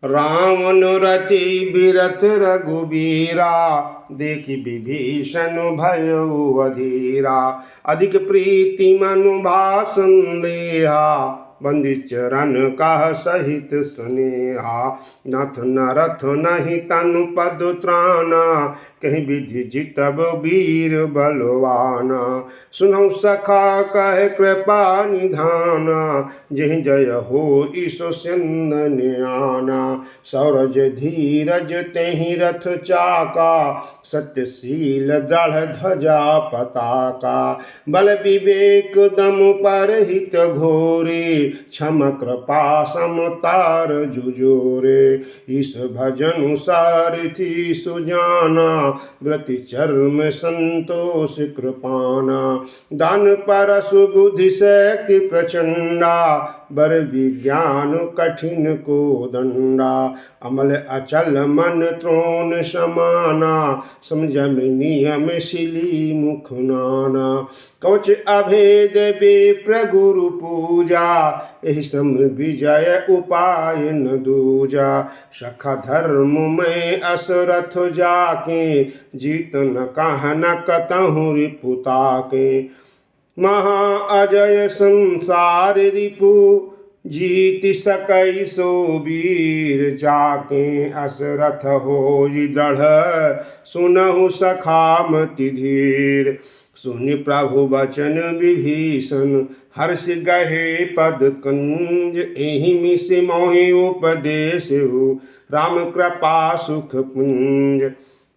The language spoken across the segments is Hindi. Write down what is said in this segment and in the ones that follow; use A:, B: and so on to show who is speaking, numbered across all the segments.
A: रावण रति बिरथ रघुबीरा, देखि विभीषण भयो अधीरा। अधिक प्रीति मनु भासंदेहा, बंदी चरण कह सहित स्नेहा। नाथ नरथ नहीं तनु पद त्राना, कहीं विधि जितब वीर बलवाना। सुनौ सखा कह कृपा निधाना, जहि जय हो ईसो सिंदन आना। सौरज धीरज तेहि रथ चाका, सत्यशील दृढ़ ध्वजा पताका। बल विवेक दम पर हित घोरे, क्षम कृपा समतार जुजोरे। इस भजनु सारथी सुजाना, व्रति चर्म संतोष कृपाना। दान परसु बुद्धि शक्ति प्रचंडा, बर विज्ञान कठिन को दंडा। अमल अचल मन त्रोण समाना, समझम नियम शिली मुख नाना। कवच अभेद विप्र गुरु पूजा, एहि सम विजय उपाय न दूजा। सखा धर्म में असरथ जाके, जीत न कह न कतहु रिपुता के। महा अजय संसार रिपु, जीति सकई सो वीर जाके। असरथ होई दृढ़, सुनहु सखा मति धीर। सुनि प्रभु वचन विभीषण, हर्ष गहे पद कंज। एहि मिस मोहि उपदेश, राम कृपा सुख पुंज।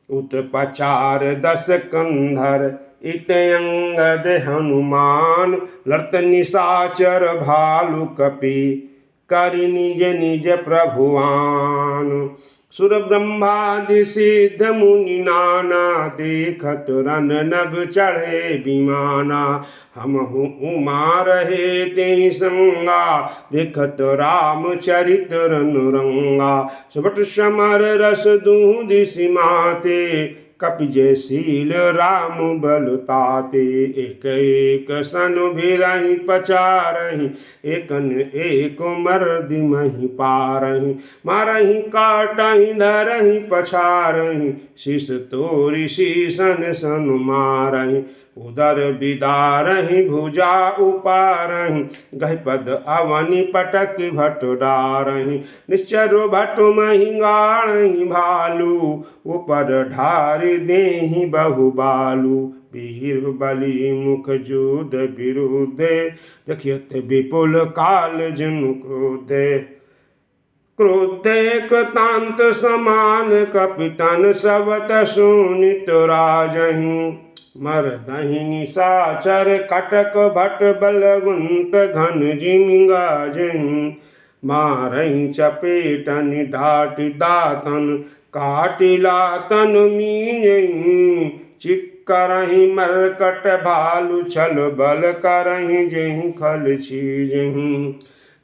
A: उत्पचार दस कंधर, इत अंगद हनुमान। लर्त निशाचर भालु कपि, करि निज निज प्रभुआन। सुर ब्रह्मादि सिद्ध मुनि नाना, देखत रन नभ चढ़े विमाना। हमहु उमा रहे तेहि संगा, देखत राम चरित रनु रंगा। सुबट समर रस दूँ दिसि माते, कपि जयशील राम बल ताते। एक एक सन भिरहि पचारहि, एकन एक मर्दि महि पारहि। मारहि काटहि धरहि पछारहि, शीस तोरि शीसन सन मारहि। उदर बिदारहि भुजा उपारहि, गहि पद अवनि पटक भट डारहि। निश्चरो भट महि गाड़हि भालू, ऊपर ढारि देहि बहु बालू। वीर बलि मुख जुद विरुद्धे, देखियत विपुल काल जनु क्रोधे। क्रोधे कृतांत समान कपितन, सबत सुनित राजहि। मरदहि निशाचर कटक भट बलवंत, घन जिंगाजहि। मारहि चपेटनि डाँटि दातन, काटि लातन मीनहि। चिक्करहि मरकट भालु, छल बल करहि जेहि खल छीजहि।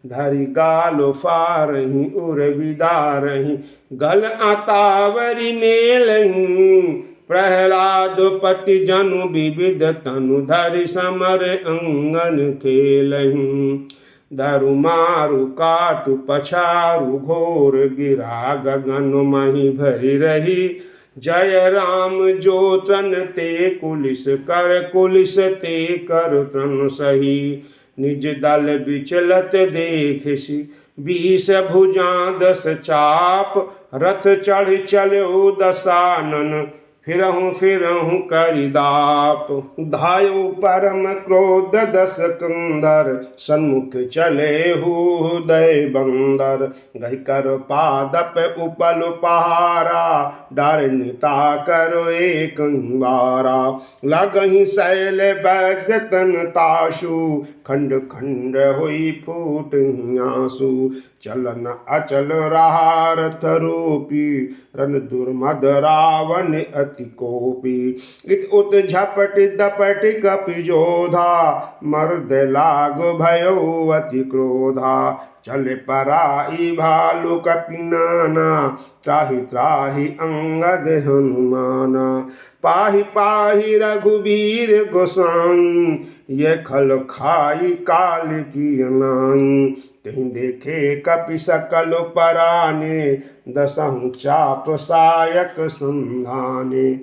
A: धरि गाल फारहि उर विदारहि, गल अतावरि मेलहि। प्रहलाद पति जनु विविध तनु, धरि समर अंगन खेलहि। धरु मारु काटु पछारु, घोर गिरा गगन महि भरि रही। जय राम जो तन ते कुलिस कर, कुलिस ते कर तन सही। निज दल विचलत देखि, 20 भुजां 10 चाप। रथ चढ़ चल्यो दसानन, फिरहु फिरहु करिदाप। धायो परम क्रोध 10 कंधर, सन्मुख चले हृदय बंदर। गहि कर पादप उपल पहारा, डारनिता करो एक बारा। लगहि शैल बैठ तन ताशु, खंड खंड हुई फूट आंसू। चलन अचल रहा रथ रूपी, रन दुर्मद रावण अति कोपी। इत उत झपट दपट कपि जोधा, मर्द लाग भयो अति क्रोधा। चल पराई भालु कपि नाना, त्राहि त्राहि अंगद हनुमाना। पाहि पाहि रघुबीर गोसाई, ये खल खाई काल की अनाई। कहीं देखे कपि सकल पराने, दसहु चाप सायक संधाने।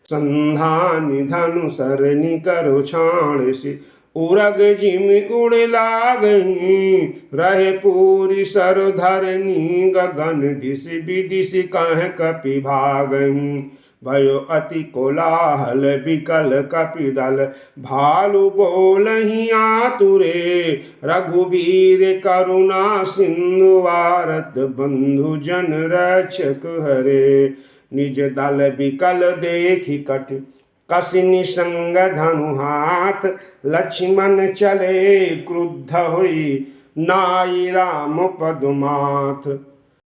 A: संधानी धनु सरनि करो छाण से, उरग जिम उड़ लागई। रहे पूरी सर धरनी, गगन दिश विदिश कह कपि भागई। भयो अति कोलाहल बिकल कपिदल, भालु बोलहि आतुरे। रघुबीर करुणा सिंधु वारत, बंधु जन रक्षक हरे। निज दल बिकल देखि कट, कसी निसंग धनु हाथ। लक्ष्मण चले क्रुद्ध हुई, नाई राम पदमाथ।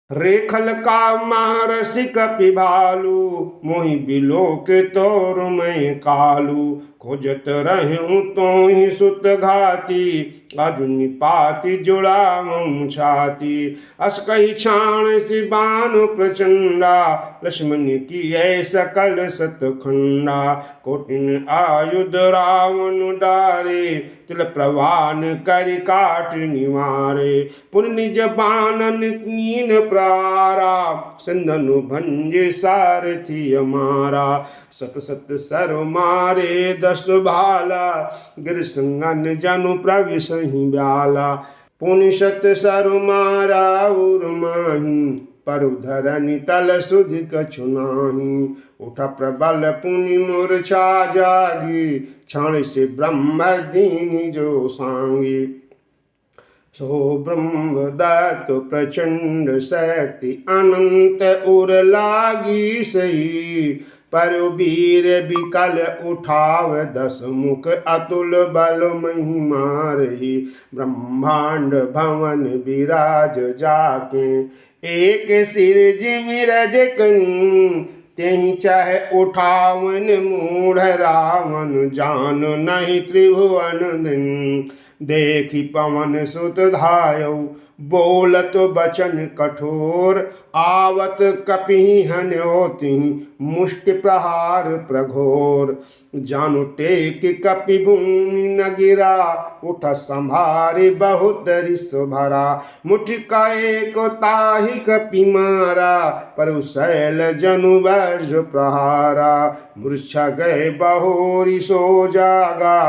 A: रेखल का महर्षि कपि भालू, मोहि बिलोक तोर मैं कालू। खोजत रहूं तो ही सुत घाती, अजु निपाति जुड़ाऊं छाती। अस कही छाण से बाण प्रचंडा, लक्ष्मण की सकल सतखंडा। कोटिन आयुध रावण डारे, तिल प्रवान करि काट निवारे। पुन निज बानन कीन प्रारा, सिंधनु भंज सारथी हमारा। सत सत सर मारे दस भाला, गिर सिंगन जनु प्रविशहि ब्याला। पुनि शत सर मारा उर माही, पर धरनि तल सुधि कछु नाही। उठा प्रबल पुनि मूर्छा जागी, क्षण से ब्रह्म दीन जो सांगी। सो ब्रह्मदत्त प्रचंड शक्ति, अनंत उर लागी सही। पर वीर बिकल उठाव, दस मुख अतुल बल महिमा रही। ब्रह्मांड भवन विराज जाके, एक सिर जिमिरज कहीं। तेहि चाहे उठावन मूढ़ रावण, जान नहीं त्रिभुवन दिन। देखी पवन सुत धायौ, बोलत बचन कठोर। आवत कपि हन्योति, मुष्टि प्रहार प्रघोर। जानु टेक कपि भूमि न गिरा, उठ संभारे बहुत रिस भरा। मुठि का एक ताहि कपि मारा, पर शैल जनु वज्र प्रहारा। मूर्छा गए बहोरी सो जागा,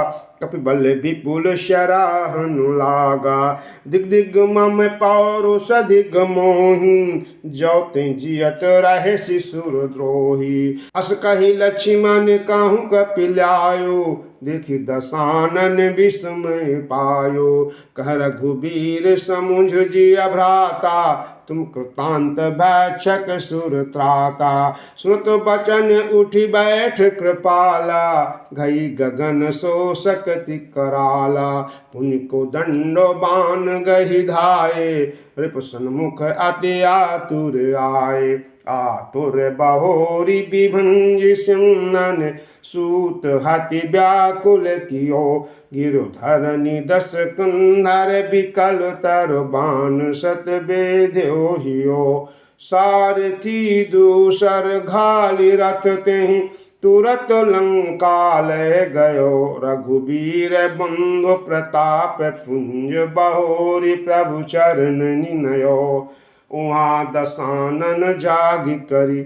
A: कपि बल विपुल शराहन लागा। दिग दिग मम पौरुष दिग मोहि, जो ते जियत रहे शिशुर द्रोही। अस कही लक्ष्मण कहूँ कपि ल्यायो, देखि दसानन विस्मय पायो। कह रघुबीर समुझ जिय भ्राता, तुम कृतांत भक्षक सुर त्राता। सुनत बचन उठि बैठ कृपाला, घई गगन सो सकति कराला। पुनि को दंडो बाण गहि धाये, रिप सन्मुख अति आतुर आए। आतुर बहोरी विभंज सिंदन, सूत हति व्याकुल कियो। गिरधरनि दस कंधर, बिकल तर बाण शत बेध्यो हियो। सारथी दूसर घाली रथ तेहि, तुरत लंका ले गयो। रघुबीर बंधु प्रताप पुंज, बहोरी प्रभु चरण निनयो। उहाँ दसानन जाग करी,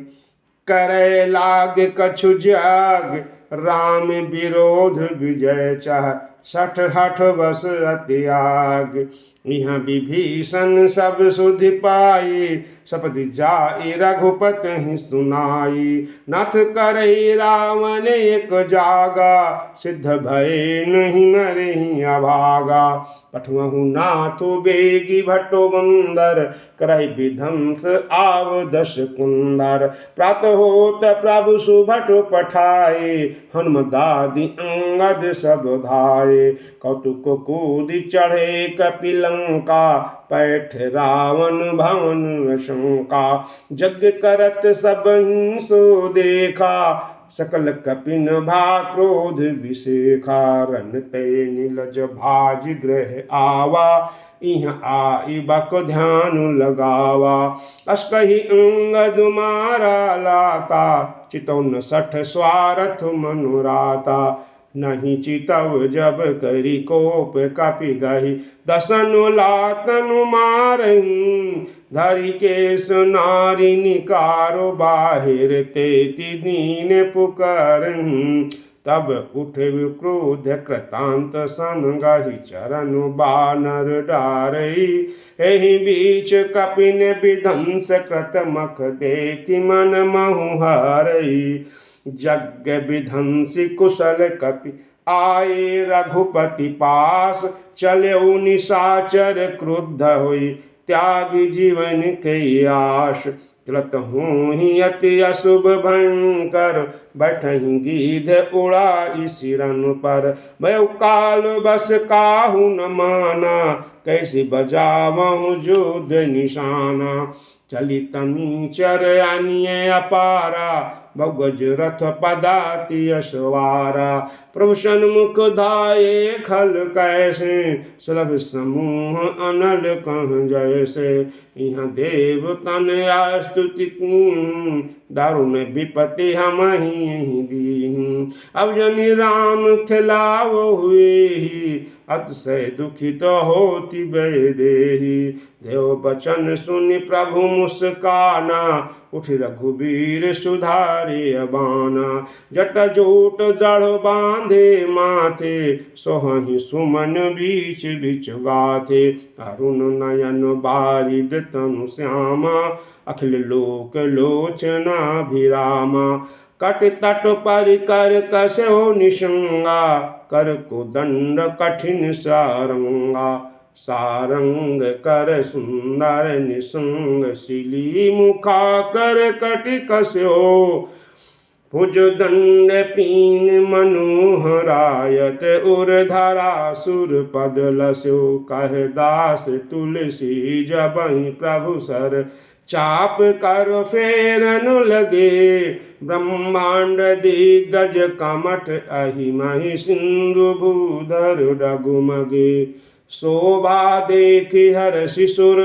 A: करे लाग कछु जाग। राम विरोध विजय चाह, सठ हठ बस अति आग। यहाँ विभीषण सब सुधि पाई, सपदि जाई रघुपति सुनाई। नाथ करई रावण एक जागा, सिद्ध भय नहीं मरहि अभागा। पठवहु नाथु बेगी भट्टो बंदर, करहि विध्वंस आव दश कुंदर। प्रातः होत प्रभु सुभट पठाए, हनुमदादि अंगद सब धाये। कौतुक कूदि चढ़े कपि लंका, पैठ रावण भवन शंका। यज्ञ करत सबहि सो देखा, सकल कपिन भा क्रोध विशेखा। रन ते नीलज भाज ग्रह आवा, इह आई बक ध्यान लगावा। अस कही अंगद मारा लाता, चितौन सठ स्वारथ मनोराता। नहीं चितव जब करी कोप कपि गही दसनु लातनु मारही धरि केश नारी निकारो बाहिर तेति दीन पुकारही तब उठे क्रोध कृतांत सन गही चरण बानर डारई एहि बीच कपिन विध्वंस कृत मख देखि मन महु हरई यज्ञ विध्वंसी कुशल कपि आए रघुपति पास चले निशाचर क्रुद्ध हुई त्याग जीवन के आश कृत हूँ ही अति अशुभ भयंकर बैठही गीध उड़ा सिरन पर भय काल बस काहू न माना कैसे बजावहु युद्ध निशाना चली तमीचर आनिय अपारा बहुगज रथ पदाति अश्वारा प्रभु सन्मुख धाये खल कैसे सुलभ समूह अनल कह जैसे यहाँ देव तन स्तुति दारुण विपत्ति हम ही दी अब जनि राम खिलाव हुए ही अतिशय दुखित होती बेदेही देव बचन सुनि प्रभु मुस्काना उठ रघुबीर सुधारे बाना जट जोट जड़ बांधे माथे सोहहि सुमन बीच बीच गाथे अरुण नयन बारिद तनु श्यामा अखिल लोक लोचना भिरामा कट तट पर कर कसो निशंगा कर को दंड कठिन सारंगा सारंग कर सुंदर निसंग सिली मुखा कर कटि कसो भुज दंड पीन मनोहरायत उर्धरा सुर पद लस्यो कह दास तुलसी जबहि प्रभु सर चाप कर फेरन लगे ब्रह्मांड दिग्गज कमठ अहि महि सिंधु भूधर डगुमगे शोभा देखि हर शिशुर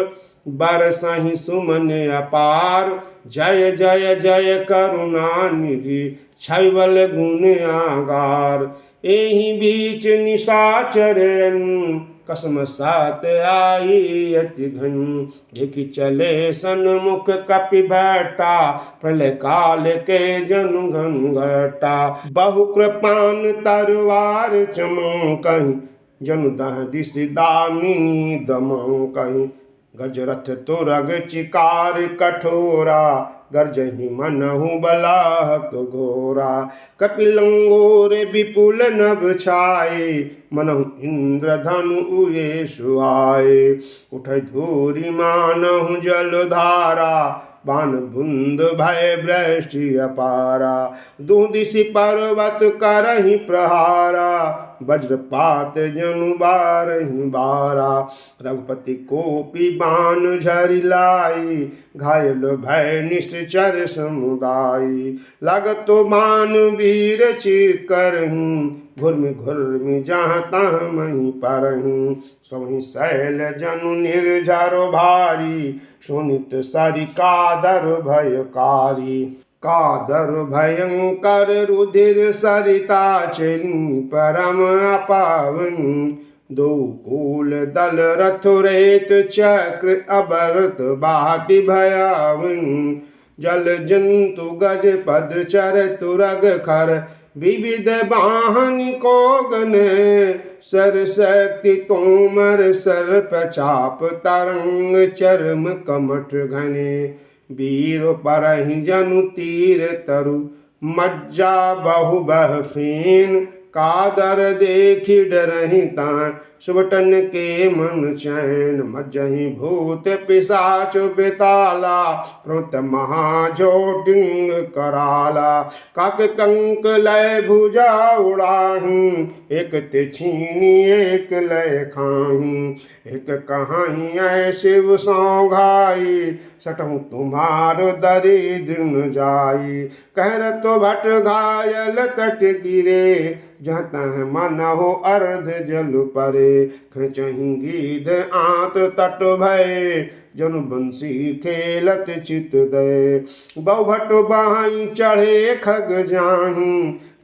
A: बरसहि सुमन अपार जय जय जय करुणा निधि छैवल गुण आगार एहि बीच निशाचरन कसम सात आई अति घन देखि चले सन्मुख कपि बैठा प्रलय काल के जनु घटा बहु कृपान तरवार चमकहि जनु दह दिश दामिनी दमकहि गजरथ तुरग चिकार कठोरा गर्जहि मनहु बलाहक घोरा कपिलंगोर विपुल नभ छाए मनहु इंद्रधनु उये सुआए उठ धूरी मानहु जलधारा बाण बुंद भय वृष्टि अपारा दूदिशि पर्वत करहि प्रहारा वज्रपात जनु बारहि बारा रघुपति कोपी बाण झरि लाई घायल भय निश्चर समुदाय लागतो बाण वीर चिकरहि घुर्मि जहाँ तहाँ मही परही सोहि शैल जनु निर्झर भारी शोणित सरि कादर भयकारी कादर भयंकर रुधिर सरिता चली परम अपावन दो कूल दल रथुरेत चक्र अबरत बाति भयावन जल जंतु गज पद चर तुरग खर विविध वाहन को गन सर शक्ति तोमर सर्प चाप तरंग चर्म कमठ घने वीर परहि जनु तीर तरु मज्जा बहु बह फेन कादर देखि डरहि तान सुबटन के मन चैन मज्जहि भूत पिशाच बेताला प्रोत महाजोटिंग कराला काक कंक लय भुजा उड़ाहू एक ते छीनी एक लय खाहू एक कहाही ऐ शिव सौघाई सटहु तुम्हारो दरिद्र जाई कहर तो भट घायल तट गिरे जहाँ तह मन हो अर्ध जल परे खचहि गीध आंत तट भय जनु बंसी खेलत चित दे बहु भट बाई चढ़े खग जाहू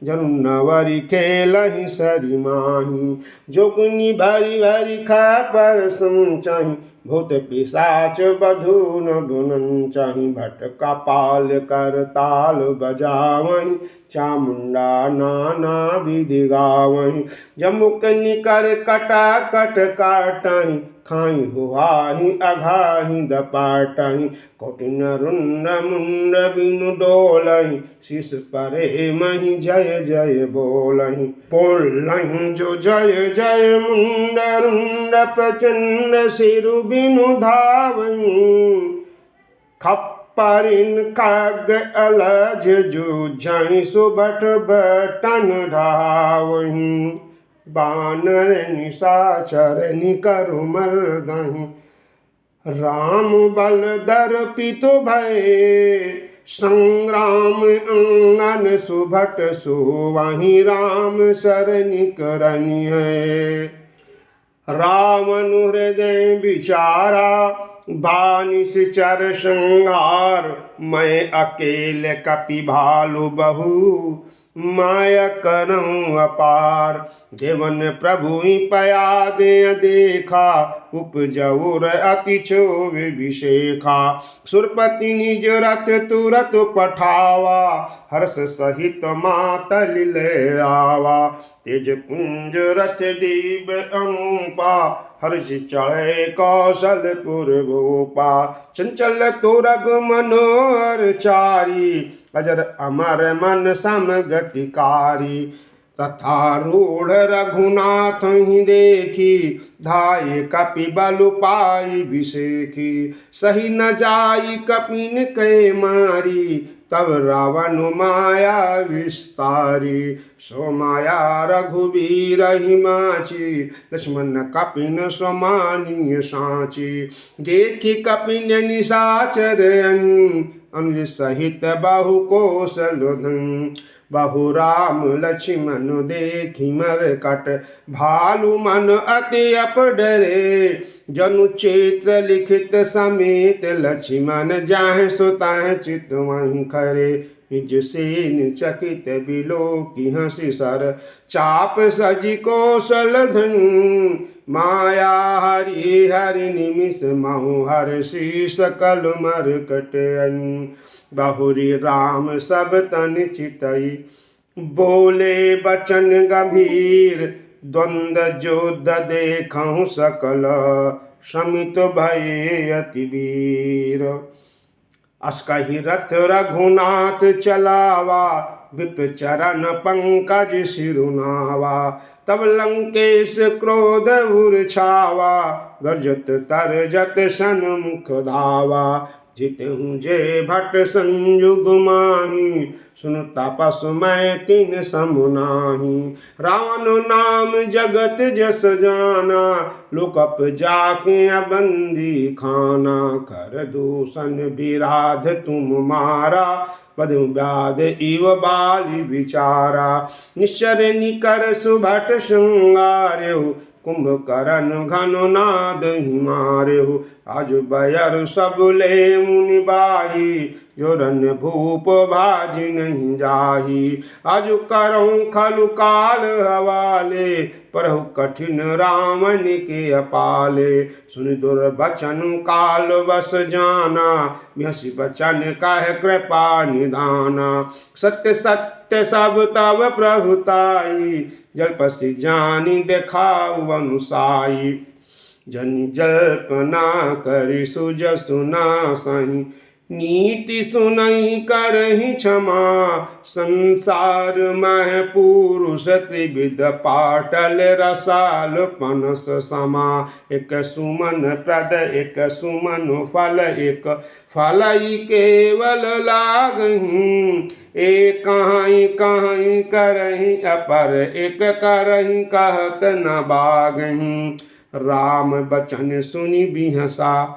A: जनु नवरी खेलहि सरी माही। जोगुनी भरी भरी खपर सुन चाही, भूत पिशाच बधू न बुनन चाही। भटका पाल कर ताल बजावहीं, चामुंडा नाना विधि गावहीं। जमुक निकर कटा कट काटहीं, खाई हुआही अघाही दपाटहीं। कौटिन रुंड मुंड बिनु डोलहीं, शीस परे मही जय जय बोलहीं। बोलहीं जो जय जय मुंड रुंड प्रचंड सिरु बिनु धावहीं। खप्परिन काग अलज जूझहीं, सुबट बटन ढावहीं। बानर निशाचर निकरु मर्दहीं, राम बल दर्पित भय। संग्राम अंगन सुभट सुवहीं, राम शरणि करनि है। रावण हृदय विचारा, बानिस चर श्रृंगार। मैं अकेले कपि भालु बहु, माया करऊँ अपार। देवन प्रभु पया दे देखा, उपजौर अति क्षोभ विशेखा। सुरपति निज रथ तुरत पठावा, हर्ष सहित मातल ले आवा। तेज पुंज रथ दीप अनुपा, हर्ष चढ़े कौशलपुर भूपा। चंचल तुरग मनोहर चारी, अजर अमर मन समगतिकारी। तथारूढ़ रघुनाथ ही देखी, धाये कपि बलु पाई विषेखी। सही न जाई कपिन कै मारी, तब रावण माया विस्तारी। सो माया रघुबीर हिमाची, लक्ष्मण कपिन स्वमानीय साची। देखी कपिन निशाचर अनुज सहित बहु कौशलधन। बहु राम लक्ष्मण देखी मरकट, भालु मन अति अपडरे। जनु चित्र लिखित समेत, लक्ष्मण जाहि सो ताहि चित वहीं खरे। निज सेन चकित बिलोकी हंसि सर, चाप सजी कौशलधन। माया हरि हरि निमिष महु हर्षि, सकल मरकट अन। बहुरी राम सब तन चितई, बोले बचन गंभीर। द्वंद्व युद्ध देखऊँ सकल, शमित भये अति वीर। अस्कहि रथ रघुनाथ चलावा, विप चरण पंकज सिरुनावा। तब लंकेश क्रोध उर छावा, गर्जत तरजत सन्मुख धावा। जितहु जे भट संयुग माही, सुन तपस मैं तिन सम नाही। रावण नाम जगत जस जाना, लोकप जाके बंदी खाना। कर दूषण विराध तुम मारा, पदु व्याध इव बाली विचारा। निश्चर निकर सुभट श्रृंगार्यो, कुंभकर्ण घन नाद ही मार्यो। आज बयर सब ले मुनि बाही, जो रन भूप भाजी नहीं जाही। आज करऊँ खलु काल हवाले, परहु कठिन रावण के अपाले। सुन दुर्बचन काल बस जाना, बिहसि बचन कह कृपा निधाना। सत्य सत्य सब तब प्रभुताई, जल्पसि जानि देखाऊ अनुसाई। जनि जल्पना करि सुजसु नासहि, नीति सुनहि करहि क्षमा। संसार मह पुरुष त्रिविध, पाटल रसाल पनस समा। एक सुमन प्रद एक सुमन फल, एक फलई केवल लागहीं। एक कहीं कहीं करहीं अपर, एक करहीं कहत न बागहीं। राम बचन सुनि बिहसा,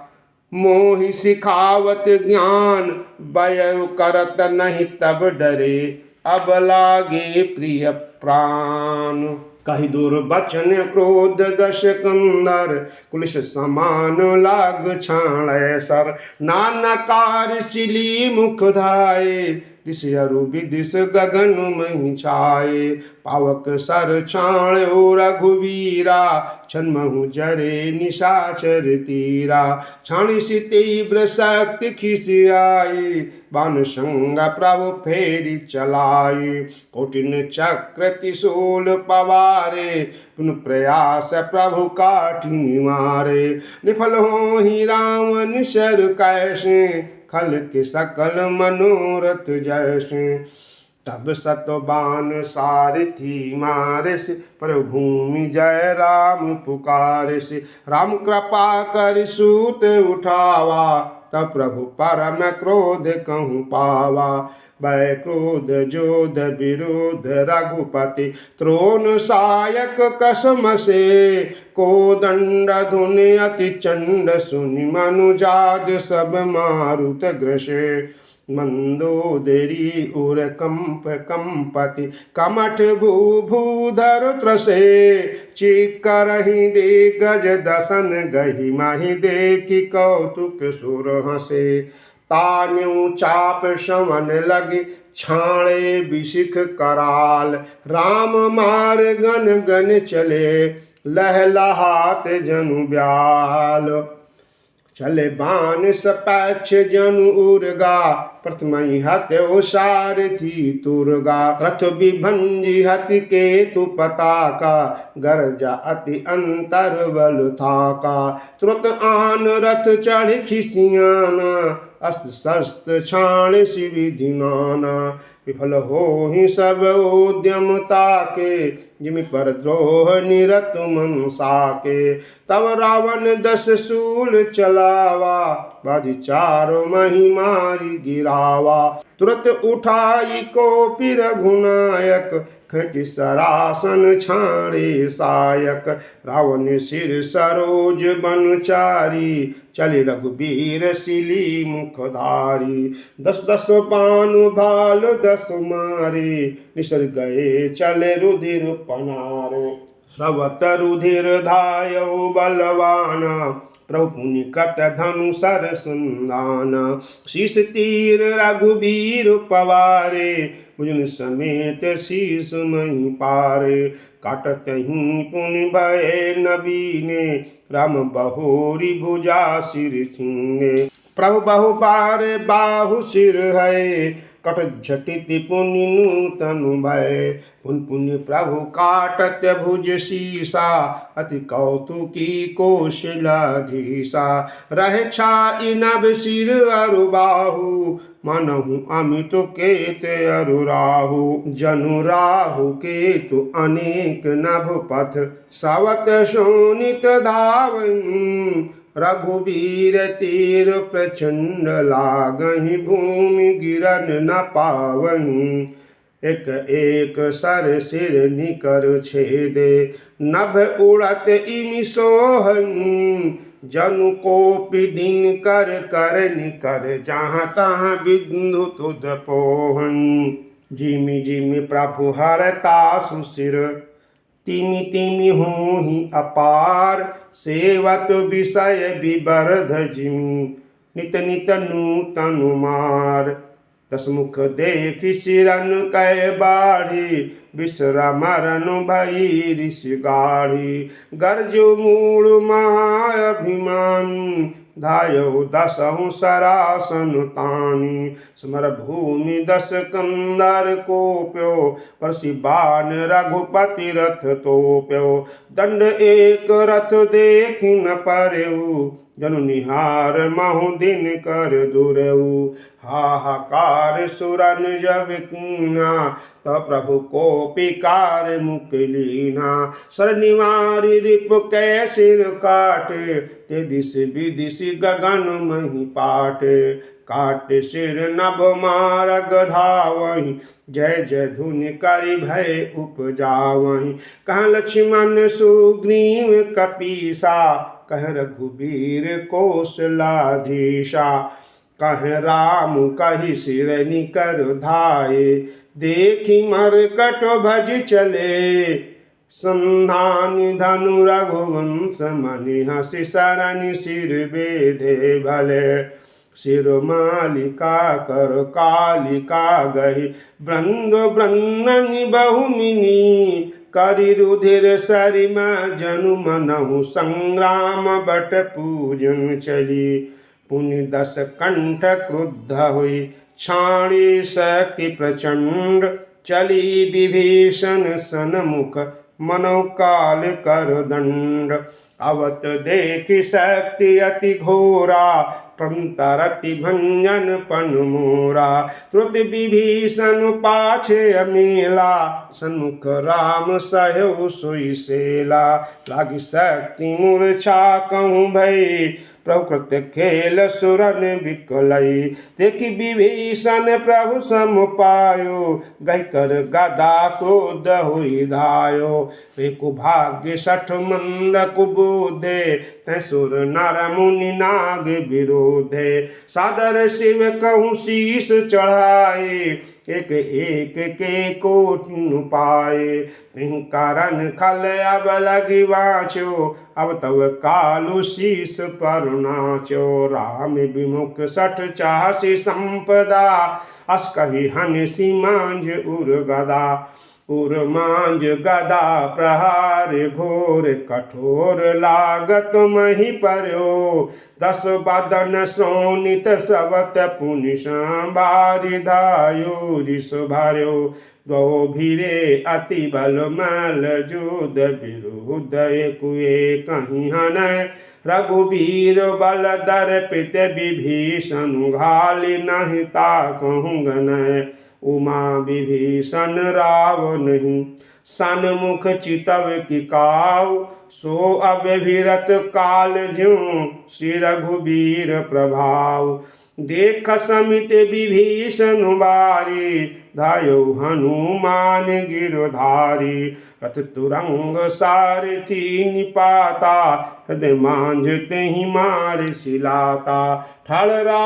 A: मोहि सिखावत ज्ञान। बयउ करत नहीं तब डरे, अब लागे प्रिय प्राण। कहि दुर्बचन क्रोध दश कंदर, कुलिश समान लाग छाणय सर। नाना कार सिली मुख धाये, दिस अरु विदिश गगन मही छाए। पावक सर छाण्यो रघुवीरा छन्महु जरे निशाचर तीरा। छाणिसि तीव्र शक्ति खिसियाई बाण संग प्रभु फेरी चलाई। कोटिन चक्र त्रिशूल पवारे पुन प्रयास प्रभु काठिनि मारे। निफल होहि रावण शर कैसे खल के सकल मनोरथ जैसे। तब सतबान सारथी मारिस पर भूमि जय राम पुकारिस। राम कृपा कर सूत उठावा तब प्रभु परम क्रोध कहूँ पावा। भय क्रोध जोध विरोध रघुपति त्रोण सायक कसम से। को दंड धुन अति चंड सुनि मनुजाद सब मारुत ग्रसे। मंदोदरी उर कंप कंपति कमठ भू भूधर त्रसे। चिकरहि दे गज दसन गहि महि देखि कौतुक सुर हसे। तान्यू चाप शमन लगी छाणे बिशिख कराल। राम मार गन गन चले लहलहात जनु ब्याल। चले बाण सपैक्ष जनु उर्गा प्रथम हत्यो सारथी तुर्गा। रथ विभंजी हति केतु पताका गरजा अति अंतर बल थाका। तुरत आन रथ चढ़ खिसियाना अस्त्र शस्त्र छाण शिविधि नाना। विफल होहि सब उद्यमता के जिमि पर द्रोह निरत मन साके। तब रावण 10 शूल चलावा बाजी चारों मही मारी गिरावा। तुरत उठाई कोपि रघुनायक खच सरासन छाणे सायक। रावण सिर सरोज बनुचारी चले रघुबीर सिली मुखधारी। 10 बानु भाल 10 मारे निसर गए चले रुधिर पनारे। स्रवत रुधिर धायौ बलवाना प्रभु पुनि कृत धनु सर संधान। शीस तीर रघुबीर पवारे भुजन समेत शीस मही पारे। काटत ही पुनि भय नबीने राम बहोरी भुजा सिर छीने। प्रभु बहु बार बाहु सिर है कट झटिति पुनि नूतन भय। पुन पुनि प्रभु काटत भुज शीसा अति कौतुकी कौशलाधीसा। रह छाई नभ सिर अरु बाहु मनहु अमित केत अरु राहु। जनु राहु केतु अनेक नभ पथ सावत शोणित धावन्। रघुबीर तीर प्रचंड लागहि भूमि गिरन न पावनि। एक एक सर सिर निकर छेदे नभ उड़त इमि सोहन्। जनु कोपि दिन कर कर निकर जहाँ तहाँ बिंदु तुद पोहन्। जिमि जिमि प्रभु हरता सुसिर तिमि तिमि होहि अपार। सेवत विषय विवर्ध जिमि नित नित नूतन मार। 10 मुख देखि सिरन कै बाढ़ी बिसरा मरन भई ऋषि गाढ़ी। गर्जो मूल माभिमान धायौ 10 सरासन तानी। स्मर भूमि 10 कंदर कोप्यो परसि बाण रघुपति रथ तोप्यो। दंड एक रथ देखि न परेउ जनु निहार महु दिन कर दुरेउ। हाहाकार सुरन जब कीना तब प्रभु कोपि कार मुख लीना। सर निवारी रिप कै सिर काटे ते दिस विदिश गगन मही पाटे। काटे सिर नभ मारग धावहि जय जय धुनि करि भय उपजावहि। कह लक्ष्मण सुग्रीव कपीसा कह रघुबीर कौशलाधीशा। कह राम कहि सिर निकर धाये देखि मरकट भज चले। संधानि धनु रघुवंश मनि हसि सरनि सिर बेधे भले। शिरोमालिका कर कालिका गही वृंद वृंदनि बहुमिनी करि रुधिर सरिमा जनु मनहु संग्राम बट पूजन चली पुनि दस कंठ क्रुद्ध हुई छाणी शक्ति प्रचंड चली विभीषण सनमुख मनो काल कर दंड अवत देखि शक्ति अति घोरा पंतरति भंजन पन मोरा श्रुति विभीषण पाछे अमेला सन्मुख राम सहु सोई सेला लागी शक्ति मूर्छा कहूँ भई प्रकृत खेल सुरन विकलई देखि विभीषण प्रभु सम पायो गई कर गदा क्रोध हुई धायो एकु भाग्य सठ मंद कुबोधे तैसुर नर मुनि नाग विरोधे सादर शिव कहूँ शीश चढ़ाए एक एक के कोट पाए कारण खल अब लगी वाचो अब तब कालु शीस पर नाचो राम विमुख सठ चासी संपदा अस कही हन सीमांज उर गदा उर्मांज गदा प्रहार घोर कठोर लागत मही पर्यो दस बदन श्रोणित सवत पुनि संभारि धायो रिस भर्यो दो भीरे अति बल मल जुद विरुद्ध कुए कहीं हन रघुबीर बल दर्पित विभीषण घालि नहीं ताकहु गनय उमा विभीषण रावण सन्मुख चितव की काऊ सो अव्यभिरत काल ज्यों श्री रघुबीर प्रभाव देख समित विभीषण बारी धायो हनुमान गिरधारी रथ तुरंग सारथी निपाता हृदय मांझते ही मार सिलाता ठड़रा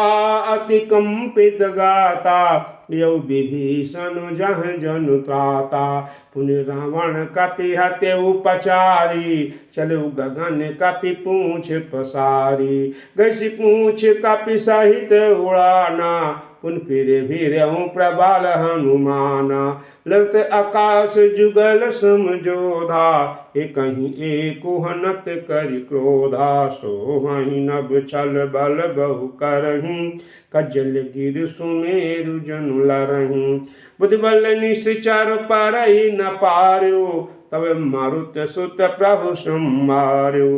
A: अति कंपित गाता यो विभीषण जह जनु त्राता पुनि रावण कपि हते उपचारी चलो गगन कपि पूछ पसारी गैसी पूछ कपि सहित उड़ाना पुन फिर भीरहूँ प्रबल हनुमाना लड़त आकाश जुगल समझोधा कहीं एक हनत कर क्रोधा सो वहीं नभ छल बल बहु करहीं कजल गिर सुमेरु जनु लरहीं बुध बल निश्चर पर न पार्यो तब मारुत सुत प्रभु संभार्यो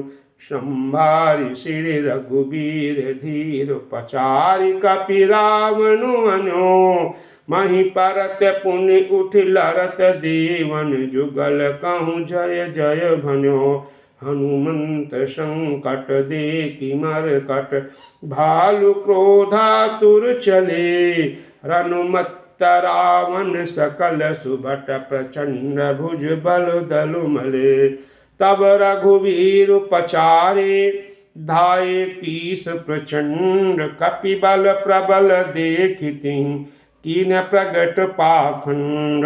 A: संभारि श्री रघुबीर धीर पचारि कपि रावण अन्यो मही परत पुनि उठ लरत देवन जुगल कहूँ जय जय भन्यो हनुमंत संकट देखि मरकट भालु क्रोधातुर चले रनुमत्त रावण सकल सुभट प्रचंड भुज बल दलु मले तब रघुवीर पचारे धाये पीस प्रचंड कपि बल प्रबल देखिति कीन प्रगट पाखंड